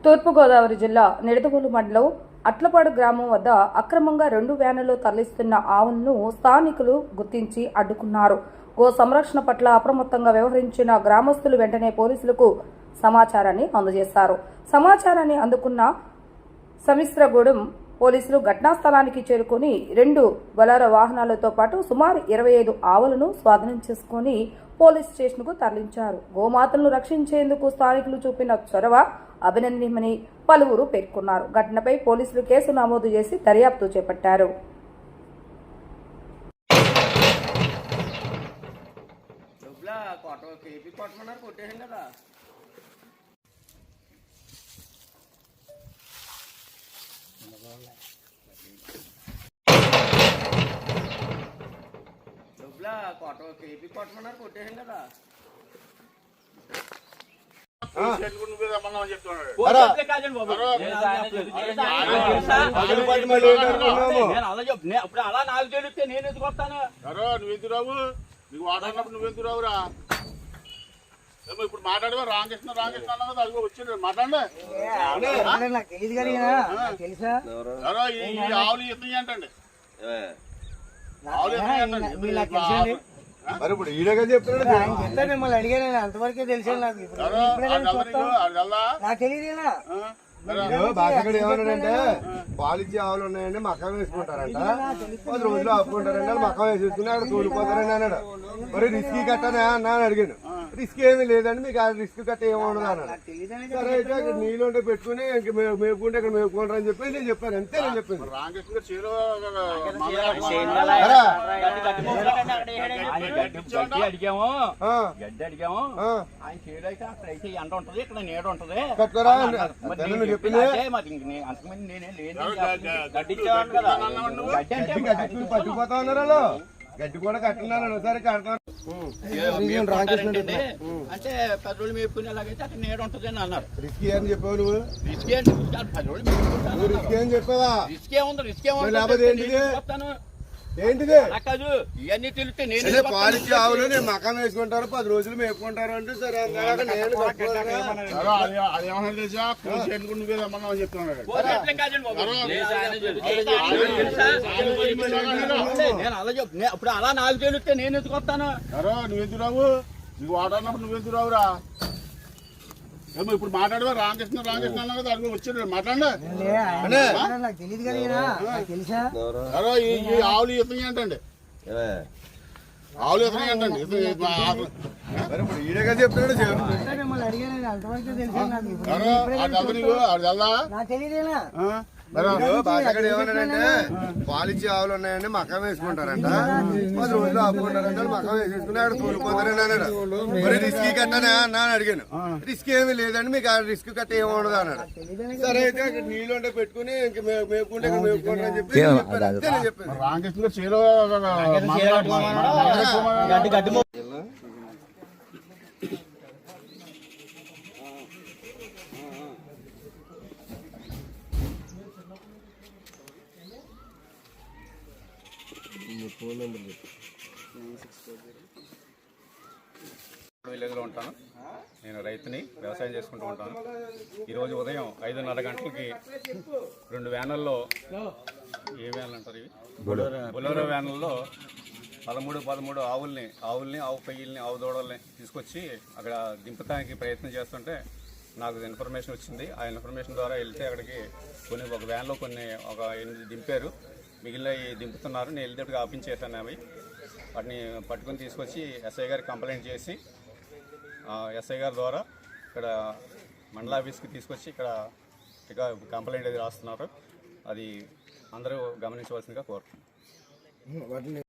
తూర్పుగోదావరి జిల్లా నిడదవోలు మండలం అట్లపాడు గ్రామం వద్ద అక్రమంగా 2 వ్యాన్లలో తరలిస్తున్న ఆవులను స్థానికులు గుర్తించి అడ్డుకున్నారు. గో సంరక్షణ పట్ల అప్రమత్తంగా వ్యవహరించిన గ్రామస్తులు వెంటనే పోలీసులకు సమాచారాన్ని అందజేశారు. సమాచారాన్ని అందుకున్న సమిశ్రగూడెం పోలీసులు ఘటనా స్థలానికి చేరుకుని 2 బొలెరో వాహనాలతో పాటు సుమారు 25 ఆవులను స్వాధీనం చేసుకుని పోలీస్ స్టేషన్కు తరలించారు. గోమాతలను రక్షించేందుకు స్థానికులు చూపిన చొరవ అభినందనీయమని పలువురు పేర్కొన్నారు. ఘటనపై పోలీసులు కేసు నమోదు చేసి దర్యాప్తు చేపట్టారు. అలా నాకు తెలిస్తే నేను ఎందుకు వస్తాను? నువ్వెందురావు? నీకు వాడన్నప్పుడు నువ్వెందురావురా? ఇప్పుడు మాట్లాడవా? రామకృష్ణ అన్నది అది వచ్చి మాట్లాడండి. ఈ ఆవులు ఎత్తుని అంటండి. మరి ఇప్పుడు ఈడగా చెప్తున్నాడు. మిమ్మల్ని అడిగాను, అంతవరకే తెలిసాను. నాకు తెలియదేనా? బాగా ఏమన్నాడంటే పాలిచ్చే ఆవులు ఉన్నాయండి, మక్కం వేసుకుంటారంట. 10 రోజులు ఆపుకుంటారండి, మక్కం వేసేసుకుని అక్కడ తోలిపోతారండి అన్నాడు. మరి రిస్క్ కట్టనే అన్నా అని అడిగాను. రిస్క్ ఏమీ లేదండి, మీకు ఆ రిస్క్ కట్ట ఏముండదు అన్నాడు. సరే అయితే అక్కడ నీళ్ళు ఉంటే పెట్టుకుని మేపుకుంటే ఇక్కడ మేపుకుంటారు అని చెప్పి నేను చెప్పాను. అంతే నేను చెప్పాను. కట్టుకోరా పట్టుకుపోతా ఉన్నారు వాళ్ళు. గడ్డి కూడా కట్టున్నారు. సరే కడతాను అంటే 10 రోజులు మేపుకునేలాగైతే అక్కడ నీడ ఉంటుంది అని అన్నారు. రిస్క్ అని చెప్పావు నువ్వు? రిస్క్ ఏంటి? 10 రోజులు మేపుకుంటాను. రిస్క్ అని చెప్పావా? రిస్క్ ఏముంది? రిస్క్ ఏంటిది? కాదు, ఇవన్నీ తెలిస్తే నేను పాలిచ్చే ఆవులు నేను మకం వేసుకుంటారు, 10 రోజులు మేపుకుంటారు అంటే సరే నేను ఇప్పుడు అలా నాకు తెలిస్తే నేను ఎందుకు వస్తాను? నువ్వెందురావు? నీకు వాడన్నప్పుడు నువ్వెందురావురా? ఇప్పుడు మాట్లాడవా? రామకృష్ణ అన్నది అది వచ్చి మాట్లాడండి. ఈ ఆవులు ఎత్తుని అంటండి. ఆవులు ఎత్తుని అంటండి. మరి ఇప్పుడు ఈడగా చెప్తున్నాడు. మిమ్మల్ని అడిగాను, అంతవరకే తెలిసాను. నాకు తెలియదేనా? ఏమన్నాడంటే పాలిచ్చే ఆవులు ఉన్నాయండి, మక్కం వేసుకుంటారంట. 10 రోజులు ఆపుకుంటారంట, మక్కం వేసేసుకుని అక్కడ తోలిపోతారండి అన్నాడు. మరి రిస్క్ కట్టనే అన్నా అని అడిగాను. రిస్క్ ఏమీ లేదండి, మీకు ఆ రిస్క్ కట్ట ఏముండదు అన్నాడు. సరే అయితే అక్కడ నీళ్ళు ఉంటే పెట్టుకుని మేపుకుంటే ఇక్కడ మేపుకుంటారని చెప్పి నేను చెప్పాను. రామకృష్ణ చేలో విలేజ్లో ఉంటాను. నేను రైతుని, వ్యవసాయం చేసుకుంటూ ఉంటాను. ఈరోజు ఉదయం 5:30 గంటలకి 2 వ్యాన్లలో, ఏ వ్యాన్లు అంటారు ఇవి, బొలెరో వ్యాన్లలో 13 ఆవుల్ని, ఆవు పెయ్యిల్ని, ఆవు దూడల్ని తీసుకొచ్చి అక్కడ దింపడానికి ప్రయత్నం చేస్తుంటే నాకు ఇన్ఫర్మేషన్ వచ్చింది. ఆ ఇన్ఫర్మేషన్ ద్వారా వెళ్తే అక్కడికి ఒక వ్యాన్లో ఒక 8 దింపారు. మిగిలిన దింపుతున్నారు. నేను వెళ్ళేటట్టుగా ఆపించేసాను. అవి వాటిని పట్టుకుని తీసుకొచ్చి ఎస్ఐ గారికి కంప్లైంట్ చేసి ఎస్ఐ గారి ద్వారా ఇక్కడ మండల ఆఫీస్కి తీసుకొచ్చి ఇక్కడ కంప్లైంట్ అది రాస్తున్నారు. అది అందరూ గమనించవలసిందిగా కోరుతున్నాను.